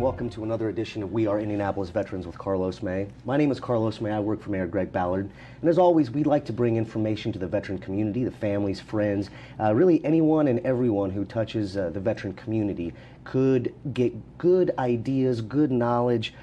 welcome to another edition of We Are Indianapolis Veterans with Carlos May. My name is Carlos May. I work for Mayor Greg Ballard. And as always, we'd like to bring information to the veteran community, the families, friends, really anyone and everyone who touches the veteran community could get good ideas, good knowledge,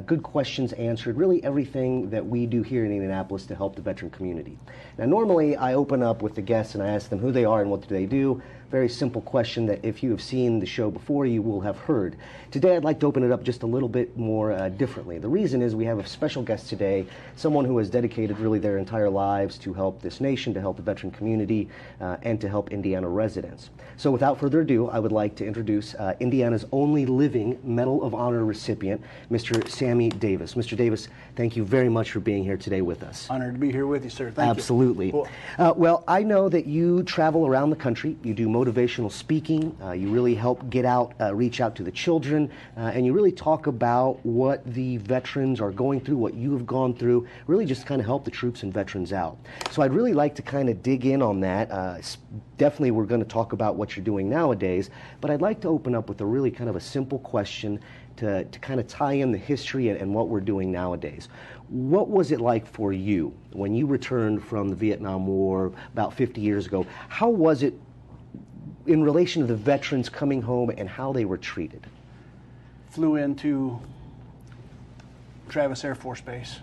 good questions answered, really everything that we do here in Indianapolis to help the veteran community. Now, normally I open up with the guests and I ask them who they are and what do they do. Very simple question that if you have seen the show before, you will have heard. Today I'd like to open it up just a little bit more differently. The reason is we have a special guest today, someone who has dedicated really their entire lives to help this nation, to help the veteran community, and to help Indiana residents. So without further ado, I would like to introduce Indiana's only living Medal of Honor recipient, Mr. Sammy Davis. Mr. Davis, thank you very much for being here today with us. Honored to be here with you, sir. Thank you. Absolutely. Cool. Well, I know that you travel around the country. You do motivational speaking. You really help get out, reach out to the children, and you really talk about what the veterans are going through, what you have gone through, really just kind of help the troops and veterans out. So I'd really like to kind of dig in on that. Definitely we're going to talk about what you're doing nowadays, but I'd like to open up with a really kind of a simple question to kind of tie in the history and what we're doing nowadays. What was it like for you when you returned from the Vietnam War about 50 years ago? How was it in relation to the veterans coming home and how they were treated? Flew into Travis Air Force Base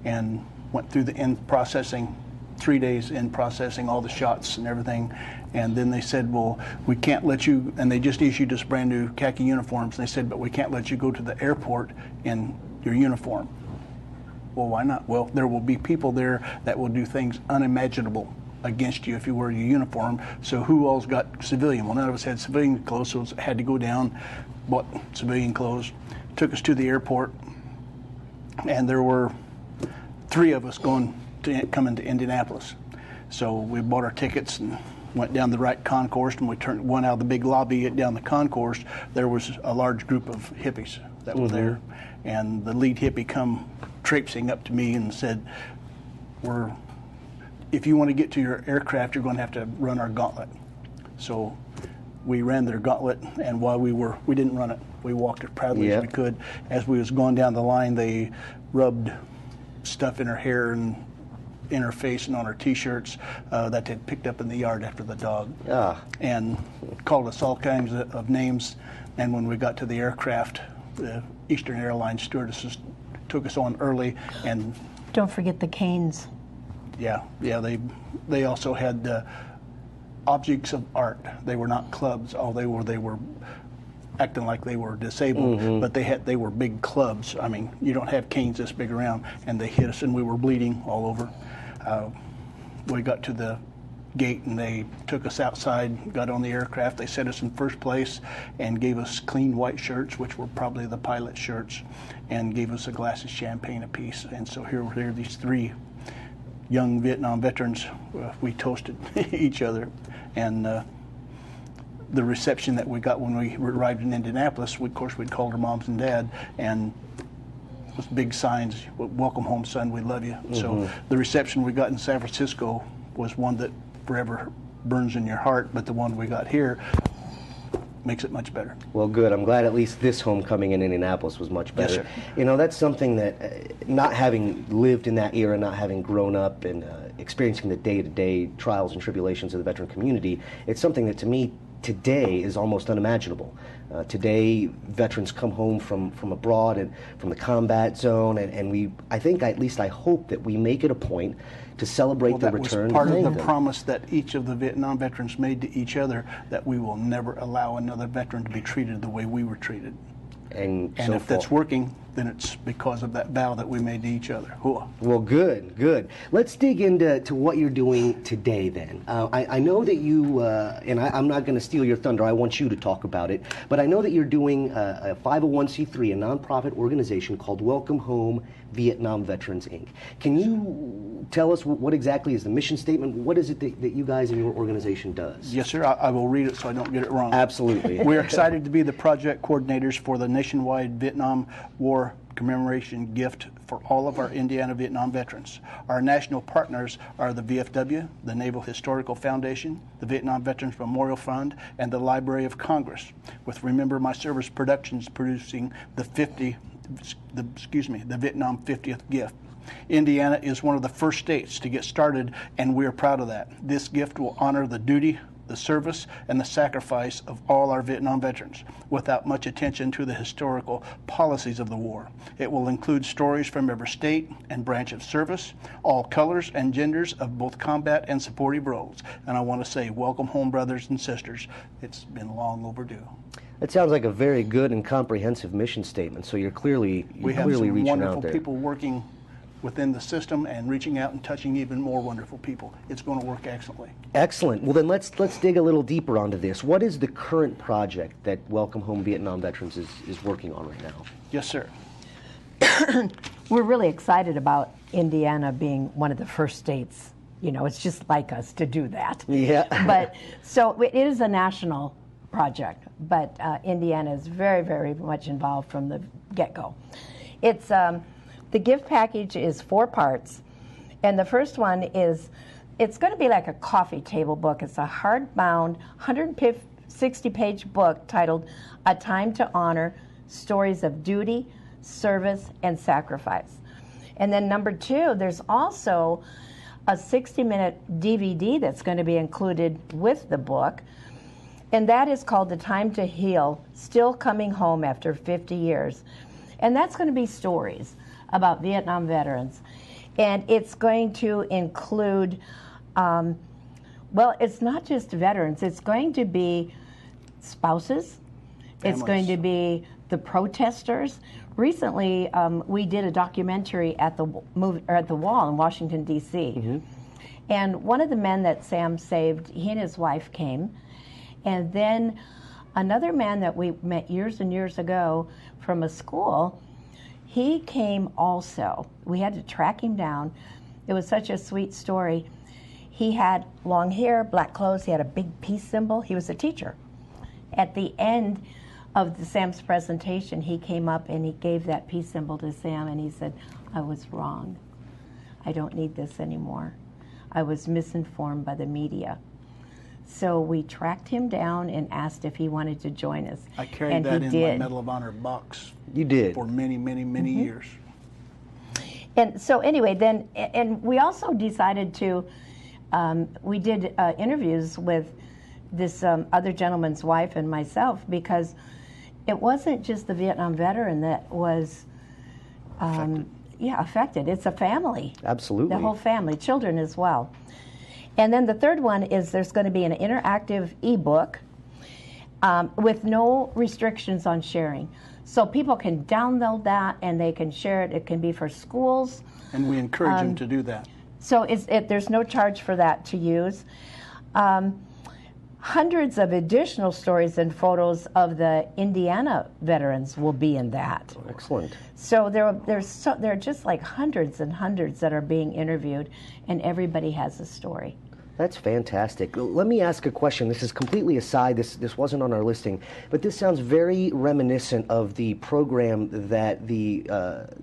and went through the end processing, 3 days in processing all the shots and everything. And then they said, well, we can't let you, and they just issued us brand new khaki uniforms. They said, but we can't let you go to the airport in your uniform. Well, why not? Well, there will be people there that will do things unimaginable against you if you wear your uniform. So who all's got civilian? Well, none of us had civilian clothes, so had to go down, bought civilian clothes, took us to the airport, and there were 3 of us coming to Indianapolis. So we bought our tickets and went down the right concourse, and we went out of the big lobby down the concourse. There was a large group of hippies that were there, and the lead hippie come traipsing up to me and said, if you want to get to your aircraft, you're going to have to run our gauntlet. So we ran their gauntlet, and while we didn't run it. We walked as proudly as we could. As we was going down the line, they rubbed stuff in her hair and in her face and on her T-shirts that they'd picked up in the yard after the dog, and called us all kinds of names. And when we got to the aircraft, the Eastern Airlines stewardesses took us on early. And don't forget the canes. Yeah, they also had objects of art. They were not clubs. All they were acting like they were disabled, but they were big clubs. I mean, you don't have canes this big around, and they hit us, and we were bleeding all over. We got to the gate, and they took us outside, got on the aircraft. They set us in first place and gave us clean white shirts, which were probably the pilot shirts, and gave us a glass of champagne apiece. And so here were these 3 young Vietnam veterans. We toasted each other, and the reception that we got when we arrived in Indianapolis, of course, we'd called our moms and dad, and with big signs, welcome home, son, we love you. So the reception we got in San Francisco was one that forever burns in your heart, but the one we got here makes it much better. Well, good. I'm glad at least this homecoming in Indianapolis was much better. Yes, sir. You know, that's something that, not having lived in that era, not having grown up and experiencing the day-to-day trials and tribulations of the veteran community, it's something that to me today is almost unimaginable. Today, veterans come home from abroad and from the combat zone, and I hope that we make it a point to celebrate the return. That was part of the promise that each of the Vietnam veterans made to each other, that we will never allow another veteran to be treated the way we were treated. And so if that's working, then it's because of that vow that we made to each other. Well, good. Let's dig into what you're doing today then. I know that you, and I'm not going to steal your thunder, I want you to talk about it, but I know that you're doing a 501c3, a nonprofit organization called Welcome Home Vietnam Veterans, Inc. Can you tell us what exactly is the mission statement? What is it that you guys in your organization does? Yes, sir. I will read it so I don't get it wrong. Absolutely. We're excited to be the project coordinators for the nationwide Vietnam War commemoration gift for all of our Indiana Vietnam veterans. Our national partners are the VFW, the Naval Historical Foundation, the Vietnam Veterans Memorial Fund, and the Library of Congress, with Remember My Service Productions producing the Vietnam 50th gift. Indiana is one of the first states to get started, and we are proud of that. This gift will honor the duty, the service, and the sacrifice of all our Vietnam veterans, without much attention to the historical policies of the war. It will include stories from every state and branch of service, all colors and genders of both combat and supportive roles. And I want to say, welcome home, brothers and sisters. It's been long overdue. That sounds like a very good and comprehensive mission statement. So you're clearly We have some reaching wonderful out there. people working within the system and reaching out and touching even more wonderful people. It's going to work excellently. Excellent. Well, then let's dig a little deeper onto this. What is the current project that Welcome Home Vietnam Veterans is working on right now? Yes, sir. We're really excited about Indiana being one of the first states. You know, it's just like us to do that. Yeah. But so it is a national project, but Indiana is very, very much involved from the get-go. It's the gift package is 4 parts, and the first one is, it's going to be like a coffee table book. It's a hardbound, 160-page book titled A Time to Honor, Stories of Duty, Service, and Sacrifice. And then number 2, there's also a 60-minute DVD that's going to be included with the book, and that is called The Time to Heal, Still Coming Home After 50 Years. And that's going to be stories about Vietnam veterans. And it's going to include, well, it's not just veterans, it's going to be spouses, Families. It's going to be the protesters. Recently, we did a documentary at the Wall in Washington, D.C. Mm-hmm. And one of the men that Sam saved, he and his wife came. And then another man that we met years and years ago from a school, he came also. We had to track him down. It was such a sweet story. He had long hair, black clothes, he had a big peace symbol. He was a teacher. At the end of Sam's presentation, he came up and he gave that peace symbol to Sam and he said, I was wrong. I don't need this anymore. I was misinformed by the media. So we tracked him down and asked if he wanted to join us. I carried that in my Medal of Honor box. You did? For many, many, many years. And so anyway, then, and we also decided to, we did interviews with this other gentleman's wife and myself, because it wasn't just the Vietnam veteran that was affected. It's a family. Absolutely. The whole family, children as well. And then the third one is there's going to be an interactive ebook with no restrictions on sharing. So people can download that and they can share it. It can be for schools. And we encourage them to do that. So there's no charge for that to use. Hundreds of additional stories and photos of the Indiana veterans will be in that. Excellent. So there are just like hundreds and hundreds that are being interviewed, and everybody has a story. That's fantastic. Let me ask a question. This is completely aside. This wasn't on our listing, but this sounds very reminiscent of the program that the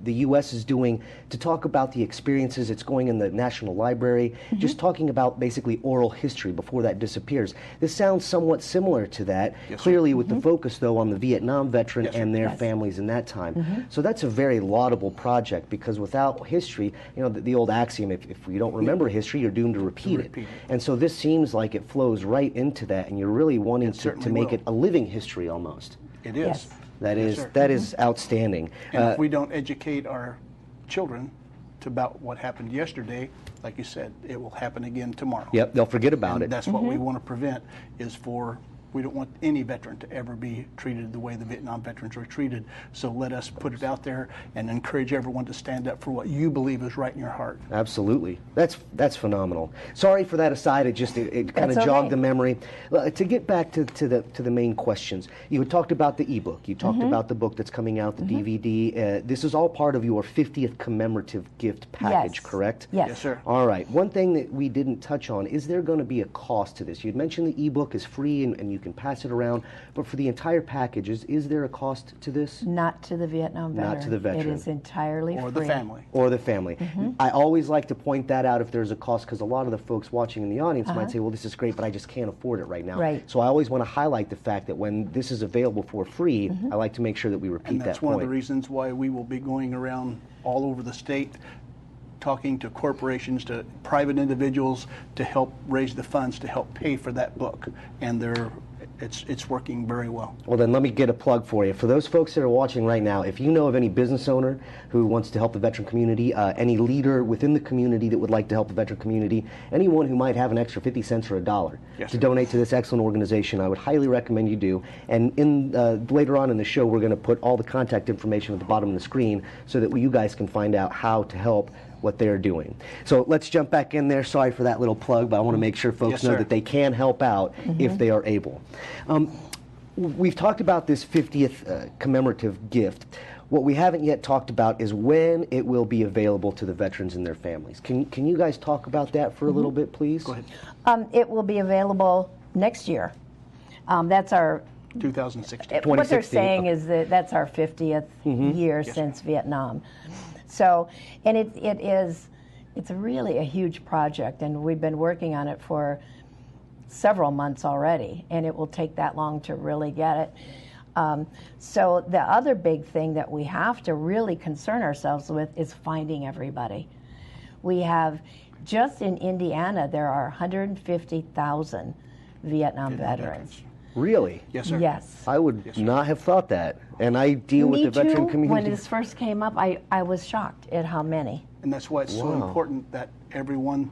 U.S. is doing to talk about the experiences. It's going in the National Library, just talking about basically oral history before that disappears. This sounds somewhat similar to that, clearly with the focus, though, on the Vietnam veteran and their families in that time. So that's a very laudable project, because without history, you know, the old axiom, if you don't remember history, you're doomed to repeat it. And so this seems like it flows right into that, and you're really wanting to make it a living history almost. It is. Yes. That is outstanding. And if we don't educate our children about what happened yesterday, like you said, it will happen again tomorrow. Yep, they'll forget about it. That's what we want to prevent, is we don't want any veteran to ever be treated the way the Vietnam veterans were treated. So let us put it out there and encourage everyone to stand up for what you believe is right in your heart. Absolutely. That's phenomenal. Sorry for that aside. It kind of jogged the memory. To get back to the main questions, you had talked about the ebook. You talked about the book that's coming out, the DVD. This is all part of your 50th commemorative gift package, correct? Yes. Yes, sir. All right. One thing that we didn't touch on, is there going to be a cost to this? You had mentioned the ebook is free and you can pass it around. But for the entire package, is there a cost to this? Not to the Vietnam veteran. Not to the veteran. It is entirely free. Or the family. Or the family. I always like to point that out if there's a cost, because a lot of the folks watching in the audience might say, well, this is great, but I just can't afford it right now. Right. So I always want to highlight the fact that when this is available for free, I like to make sure that we repeat And that that's point. one of the reasons why we will be going around all over the state, talking to corporations, to private individuals, to help raise the funds to help pay for that book. And it's working very well. Well, then let me get a plug for you. For those folks that are watching right now, if you know of any business owner who wants to help the veteran community, any leader within the community that would like to help the veteran community, anyone who might have an extra 50 cents or a dollar Yes, to sir. donate to this excellent organization, I would highly recommend you do. And later on in the show, we're going to put all the contact information at the bottom of the screen so that you guys can find out how to help what they're doing. So let's jump back in there. Sorry for that little plug, but I want to make sure folks Yes, know sir. that they can help out if they are able. We've talked about this 50th commemorative gift. What we haven't yet talked about is when it will be available to the veterans and their families. Can you guys talk about that for a little bit, please? Go ahead. It will be available next year. That's our 2016. What they're 2016, saying is that that's our 50th year since Vietnam. So, and it's really a huge project, and we've been working on it for several months already, and it will take that long to really get it. So the other big thing that we have to really concern ourselves with is finding everybody. We have, just in Indiana, there are 150,000 Vietnam veterans. Really? Yes, sir. Yes. I would not have thought that. And I deal with Me the veteran too. community. When this first came up, I was shocked at how many. And that's why it's so Wow. important that everyone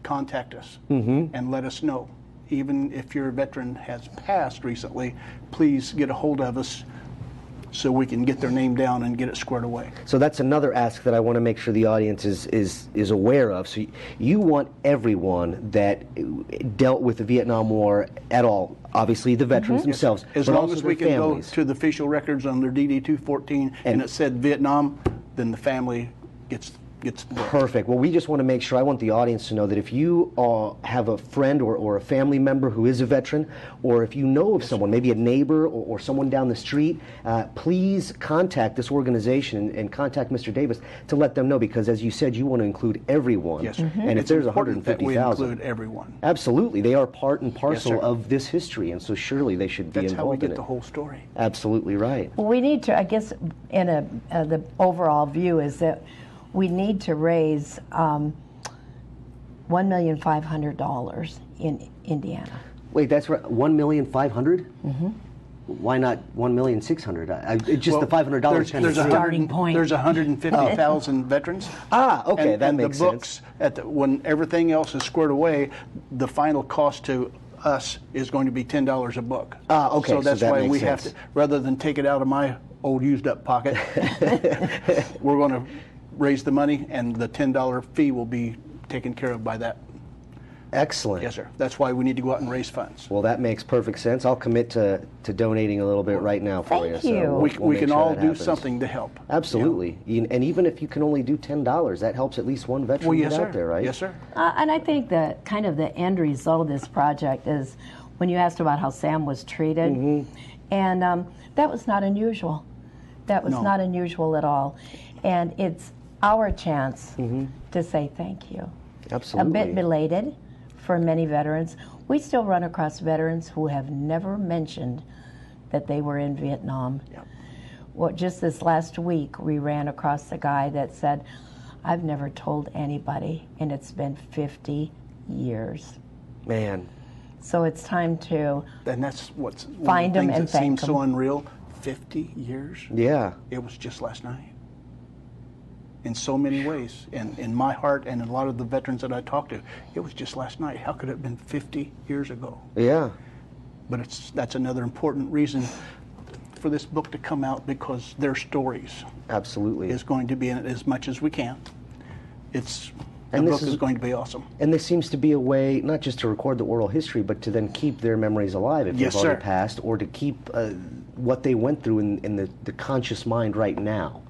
contact us and let us know. Even if your veteran has passed recently, please get a hold of us so we can get their name down and get it squared away. So that's another ask that I want to make sure the audience is aware of. So you want everyone that dealt with the Vietnam War at all, obviously the veterans themselves, As but long also as we their can families. go to the official records on their DD-214 and it said Vietnam, then the family gets the book. Perfect. Well, we just want to make sure, I want the audience to know that if you have a friend or a family member who is a veteran, or if you know of someone, maybe a neighbor or someone down the street, please contact this organization and contact Mr. Davis to let them know, because as you said, you want to include everyone. Yes, sir. And if It's there's important that we 150,000. include everyone. Absolutely. They are part and parcel sir. of this history, and so surely they should be That's how we involved in get it. the whole story. Absolutely right. Well, we need to, I guess, in the overall view is that we need to raise $1,500,000 in Indiana. Wait, that's right. 1,500,000? Mm-hmm. Why not 1,600,000? It's just Well, the $500 there's kind of a thing. Starting point. There's 150,000 veterans. Ah, okay, that and makes the books, sense. when everything else is squared away, the final cost to us is going to be $10 a book. Ah, okay, So that's so that why makes we sense. have to, rather than take it out of my old used up pocket, we're going to raise the money, and the $10 fee will be taken care of by that. Excellent. Yes, sir. That's why we need to go out and raise funds. Well, that makes perfect sense. I'll commit to donating a little bit right now for Thank you. you. So We we'll make can sure all that do happens. something to help. Absolutely. And even if you can only do $10, that helps at least one veteran Well, get yes, sir. out there, right? Yes, sir. And I think that kind of the end result of this project is when you asked about how Sam was treated, and that was not unusual. That was No. not unusual at all. And it's our chance to say thank you. Absolutely. A bit belated for many veterans. We still run across veterans who have never mentioned that they were in Vietnam. Yep. Well, just this last week, we ran across a guy that said, I've never told anybody, and it's been 50 years. Man. So it's time to, And that's what's one Find of 'em the and things that thank seems so 'em. unreal. 50 years. Yeah. It was just last night. In so many ways. And in my heart and in a lot of the veterans that I talked to, it was just last night. How could it have been 50 years ago? Yeah. But that's another important reason for this book to come out, because their stories Absolutely. is going to be in it as much as we can. The And this book is going to be awesome. And this seems to be a way not just to record the oral history, but to then keep their memories alive if Yes, they've already sir. passed, or to keep what they went through in the conscious mind right now.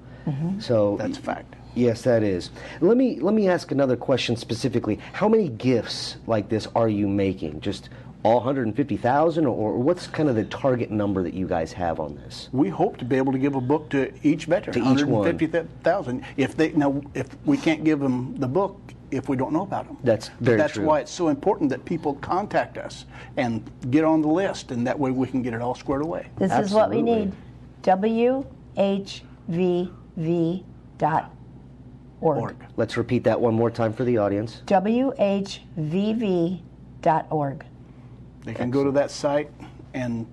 So That's a fact. Yes, that is. Let me ask another question specifically. How many gifts like this are you making? Just All 150,000, or what's kind of the target number that you guys have on this? We hope to be able to give a book to each veteran. To each one. 150,000. If we can't give them the book if we don't know about them. That's very That's true. why it's so important that people contact us and get on the list, and that way we can get it all squared away. This is what we need. WHVV.org. Let's repeat that one more time for the audience. WHVV.org. They can go to that site and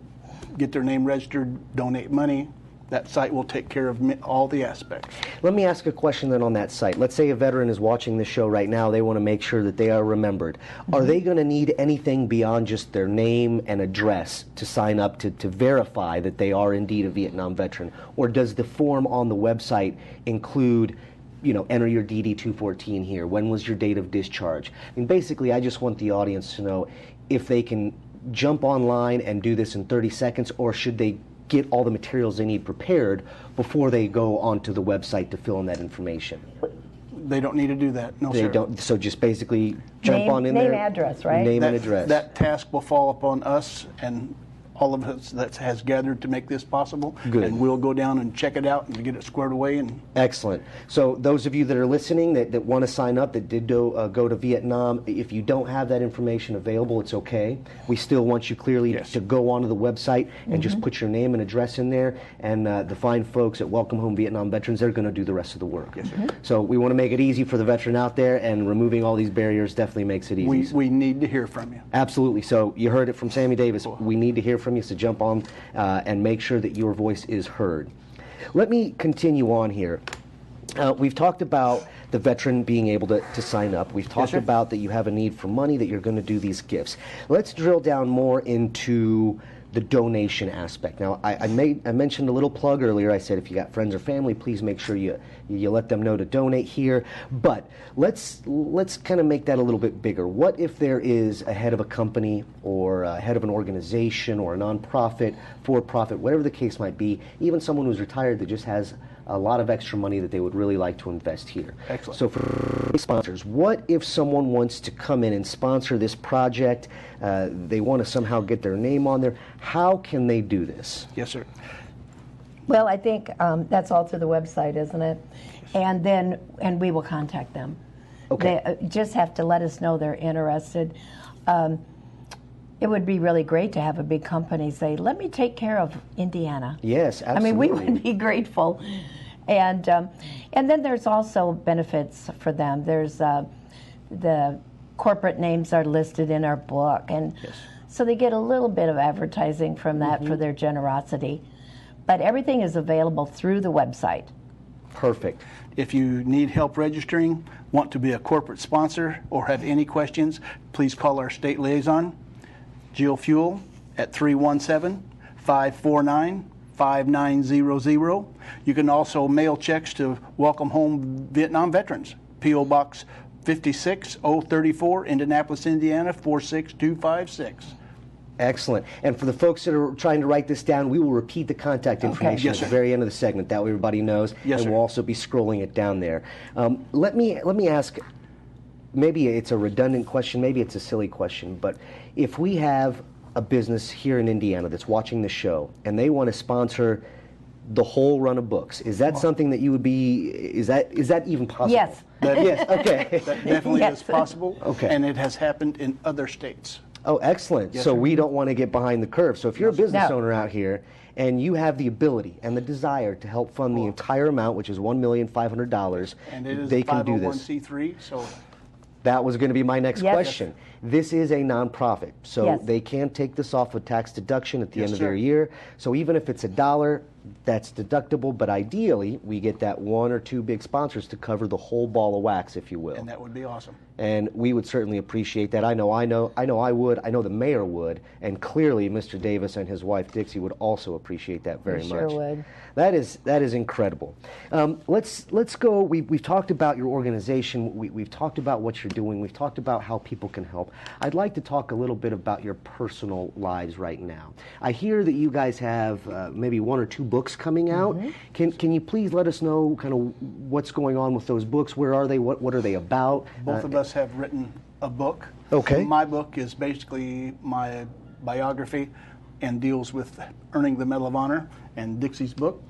get their name registered, donate money. That site will take care of all the aspects. Let me ask a question then on that site. Let's say a veteran is watching this show right now. They want to make sure that they are remembered. Are they going to need anything beyond just their name and address to sign up to verify that they are indeed a Vietnam veteran? Or does the form on the website include, enter your DD-214 here. When was your date of discharge? I mean, basically, I just want the audience to know if they can jump online and do this in 30 seconds, or should they get all the materials they need prepared before they go onto the website to fill in that information? They don't need to do that. No, They sir. don't. So just basically jump on in there. Name, address, right? Name and address. That task will fall upon us and all of us that has gathered to make this possible. Good. And we'll go down and check it out and get it squared away. And Excellent. So those of you that are listening that want to sign up, that did go to Vietnam, if you don't have that information available, it's okay. We still want you clearly Yes. to go onto the website and just put your name and address in there, and the fine folks at Welcome Home Vietnam Veterans, they're going to do the rest of the work. Yes, sir. So we want to make it easy for the veteran out there, and removing all these barriers definitely makes it easy. we need to hear from you. Absolutely. So you heard it from Sammy Davis. We need to hear from you, so jump on and make sure that your voice is heard. Let me continue on here. We've talked about the veteran being able to sign up. We've talked sir. about that you have a need for money, that you're going to do these gifts. Let's drill down more into the donation aspect. Now, I mentioned a little plug earlier. I said if you got friends or family, please make sure you let them know to donate here. But let's kind of make that a little bit bigger. What if there is a head of a company or a head of an organization or a nonprofit, for-profit, whatever the case might be, even someone who's retired that just has a lot of extra money that they would really like to invest here. Excellent. So for sponsors, what if someone wants to come in and sponsor this project? They want to somehow get their name on there. How can they do this? Yes, sir. Well, I think that's all through the website, isn't it? And we will contact them. Okay. They just have to let us know they're interested. It would be really great to have a big company say, let me take care of Indiana. Yes, absolutely. I mean, we would be grateful. And then there's also benefits for them. There's the corporate names are listed in our book. And so they get a little bit of advertising from that for their generosity. But everything is available through the website. Perfect. If you need help registering, want to be a corporate sponsor, or have any questions, please call our state liaison, Jill Fuel, at 317-549-5900. You can also mail checks to Welcome Home Vietnam Veterans, P.O. Box 56034, Indianapolis, Indiana 46256. Excellent. And for the folks that are trying to write this down, we will repeat the contact information Yes, at the sir. very end of the segment. That way everybody knows. Yes, and sir. we'll also be scrolling it down there. Let me ask, maybe it's a redundant question, maybe it's a silly question, but if we have a business here in Indiana that's watching the show and they want to sponsor the whole run of books, is that something that you would be, is that even possible? Yes. Yes, okay. That definitely Yes. is possible, Okay. and it has happened in other states. Oh, excellent. Yes, So sir. we don't want to get behind the curve. So if you're a business No. owner out here and you have the ability and the desire to help fund the entire amount, which is $1,500,000, And it is they can do this. 501c3, so That was going to be my next Yes. question. This is a nonprofit, so Yes. they can take this off with tax deduction at the Yes, end of sir. their year. So even if it's $1, that's deductible, but ideally we get that one or two big sponsors to cover the whole ball of wax, if you will. and that would be awesome. And we would certainly appreciate that. I know I would. I know the mayor would, and clearly Mr. Davis and his wife Dixie would also appreciate that very We much. sure would. That is incredible. Let's go. We've talked about your organization. We've talked about what you're doing. We've talked about how people can help. I'd like to talk a little bit about your personal lives right now. I hear that you guys have maybe one or two books coming out. Can you please let us know kind of what's going on with those books? Where are they? What are they about? Both of us have written a book. Okay. My book is basically my biography and deals with earning the Medal of Honor. And Dixie's book.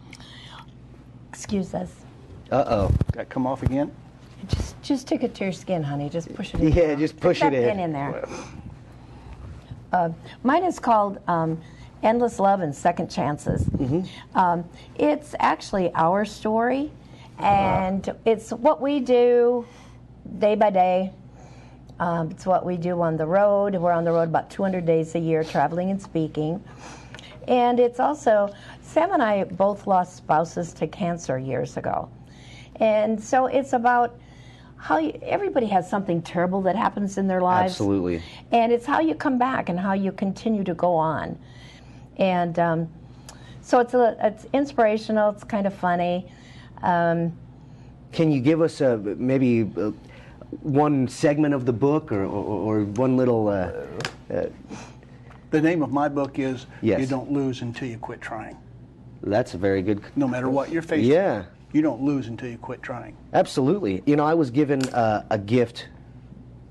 Excuse us. Uh-oh. That come off again? Just stick it to your skin, honey. Just push it in. Yeah, just push Put it that in. pin in there. Mine is called Endless Love and Second Chances. It's actually our story, and it's what we do day by day. It's what we do on the road. We're on the road about 200 days a year, traveling and speaking. And it's also, Sam and I both lost spouses to cancer years ago. And so it's about how everybody has something terrible that happens in their lives. Absolutely. And it's how you come back and how you continue to go on. And so it's inspirational. It's kind of funny. Can you give us maybe one segment of the book or one little... The name of my book is Yes. You Don't Lose Until You Quit Trying. That's a very good... No matter what you're facing, Yeah. you don't lose until you quit trying. Absolutely. You know, I was given a gift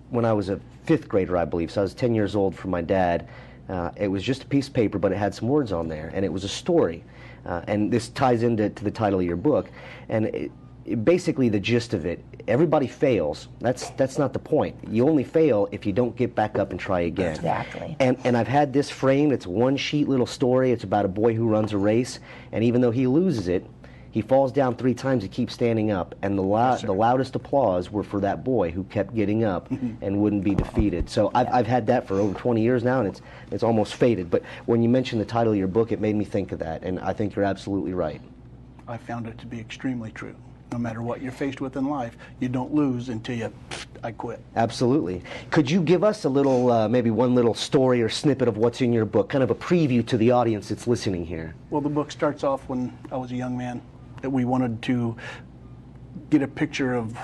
when I was a 5th grader, I believe. So I was 10 years old from my dad. It was just a piece of paper, but it had some words on there, and it was a story. And this ties into the title of your book. And basically the gist of it, everybody fails. That's not the point. You only fail if you don't get back up and try again. Exactly. And I've had this framed. It's a one-sheet little story. It's about a boy who runs a race, and even though he loses it, he falls down 3 times, he keeps standing up, and the loudest applause were for that boy who kept getting up and wouldn't be defeated. So I've had that for over 20 years now, and it's almost faded. But when you mentioned the title of your book, it made me think of that, and I think you're absolutely right. I found it to be extremely true. No matter what you're faced with in life, you don't lose until I quit. Absolutely. Could you give us a little, maybe one little story or snippet of what's in your book, kind of a preview to the audience that's listening here? Well, the book starts off when I was a young man, that we wanted to get a picture of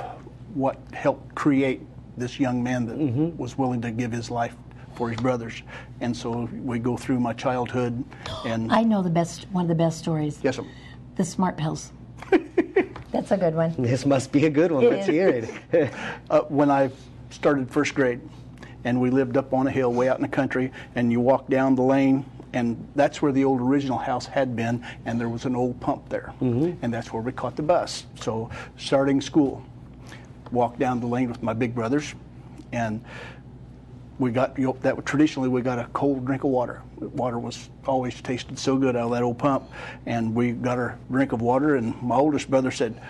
what helped create this young man that was willing to give his life for his brothers. And so we go through my childhood. And I know one of the best stories. yes, ma'am. The Smart Pills. That's a good one. This must be a good one. Let's hear it. When I started 1st grade, and we lived up on a hill way out in the country, and you walk down the lane, and that's where the old original house had been, and there was an old pump there. And that's where we caught the bus. So starting school, walked down the lane with my big brothers, and we got, traditionally we got a cold drink of water. Water was always tasted so good out of that old pump, and we got our drink of water, and my oldest brother said,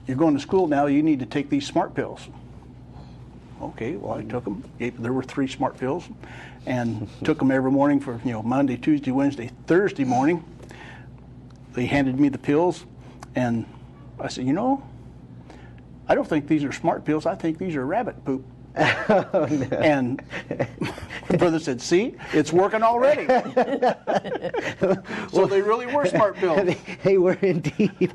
"You're going to school now, you need to take these Smart Pills." Okay, well, I took them. There were 3 Smart Pills, and took them every morning for Monday, Tuesday, Wednesday, Thursday morning. They handed me the pills, and I said, I don't think these are Smart Pills. I think these are rabbit poop. Oh, no. And my brother said, "See, it's working already." So they really were Smart Pills. They were indeed.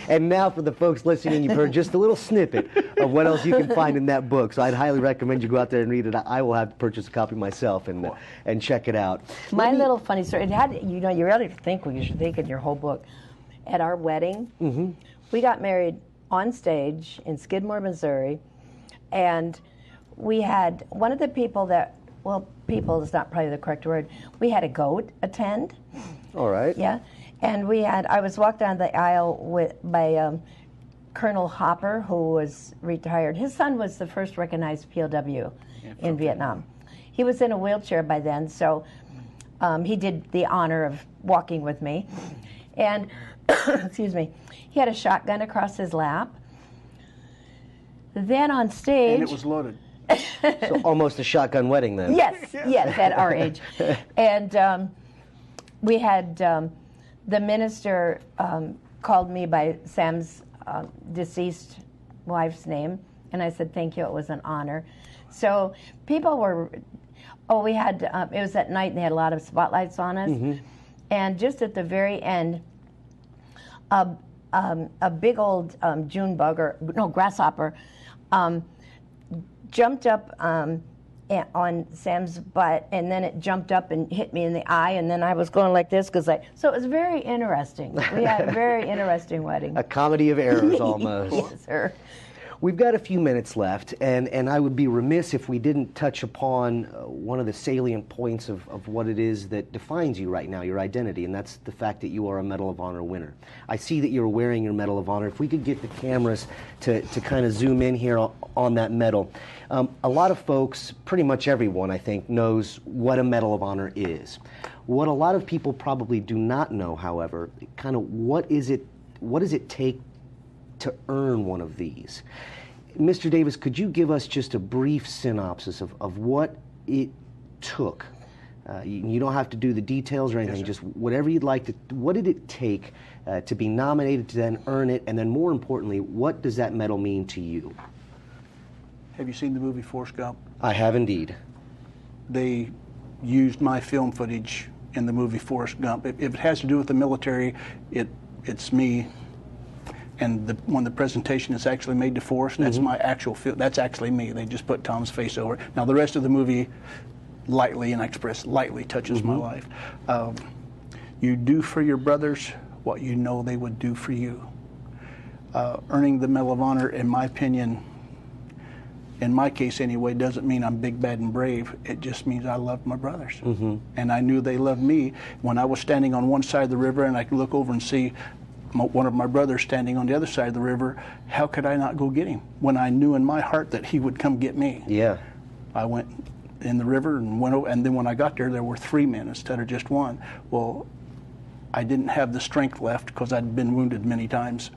And now for the folks listening, you've heard just a little snippet of what else you can find in that book. So I'd highly recommend you go out there and read it. I will have to purchase a copy myself and check it out. My little funny story. It had, you really think what you should think in your whole book. At our wedding, we got married on stage in Skidmore, Missouri, and we had one of the people that, people is not probably the correct word. We had a goat attend. All right. Yeah, and I was walked down the aisle by Colonel Hopper, who was retired. His son was the first recognized POW in Vietnam. He was in a wheelchair by then, so he did the honor of walking with me. And, excuse me, he had a shotgun across his lap. Then on stage... And it was loaded. So almost a shotgun wedding then. Yes, at our age. And we had the minister called me by Sam's deceased wife's name, and I said, "Thank you, it was an honor." So people were, we had, it was at night and they had a lot of spotlights on us. And just at the very end, a big old June bug, grasshopper, jumped up on Sam's butt, and then it jumped up and hit me in the eye, and then I was going like this so it was very interesting. We had a very interesting wedding. A comedy of errors almost. Yes, sir. We've got a few minutes left, and I would be remiss if we didn't touch upon one of the salient points of what it is that defines you right now, your identity, and that's the fact that you are a Medal of Honor winner. I see that you're wearing your Medal of Honor. If we could get the cameras to kind of zoom in here on that medal. A lot of folks, pretty much everyone, I think, knows what a Medal of Honor is. What a lot of people probably do not know, however, kind of what does it take to earn one of these? Mr. Davis, could you give us just a brief synopsis of what it took? You don't have to do the details or anything, just whatever you'd like to. What did it take to be nominated, to then earn it, and then more importantly, what does that medal mean to you? Have you seen the movie Forrest Gump? I have indeed. They used my film footage in the movie Forrest Gump. If it has to do with the military, it's me. And when the presentation is actually made to Forrest, that's my actual film. That's actually me. They just put Tom's face over it. Now the rest of the movie, lightly, and I express lightly, touches my life. You do for your brothers what you know they would do for you. Earning the Medal of Honor, in my opinion, in my case anyway, doesn't mean I'm big, bad, and brave. It just means I loved my brothers. And I knew they loved me. When I was standing on one side of the river and I could look over and see one of my brothers standing on the other side of the river, how could I not go get him when I knew in my heart that he would come get me? Yeah. I went in the river and went over, and then when I got there were 3 men instead of just one. Well, I didn't have the strength left because I'd been wounded many times.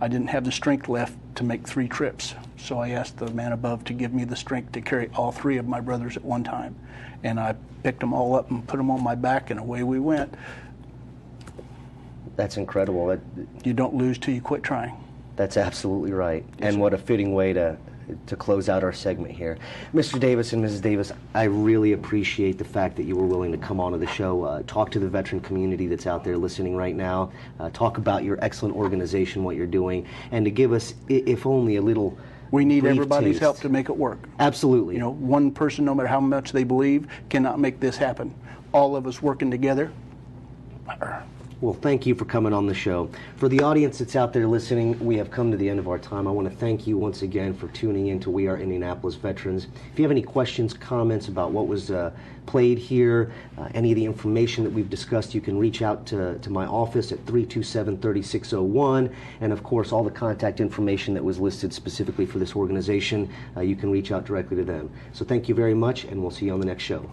I didn't have the strength left to make 3 trips. So I asked the man above to give me the strength to carry all 3 of my brothers at one time. And I picked them all up and put them on my back, and away we went. That's incredible. You don't lose till you quit trying. That's absolutely right. Yes, and sir. what a fitting way to close out our segment here. Mr. Davis and Mrs. Davis, I really appreciate the fact that you were willing to come onto the show, talk to the veteran community that's out there listening right now, talk about your excellent organization, what you're doing, and to give us, if only a little We need brief everybody's taste. help to make it work. Absolutely. You know, one person, no matter how much they believe, cannot make this happen. All of us working together. Well, thank you for coming on the show. For the audience that's out there listening, we have come to the end of our time. I want to thank you once again for tuning in to We Are Indianapolis Veterans. If you have any questions, comments about what was played here, any of the information that we've discussed, you can reach out to my office at 327-3601. And of course, all the contact information that was listed specifically for this organization, you can reach out directly to them. So thank you very much, and we'll see you on the next show.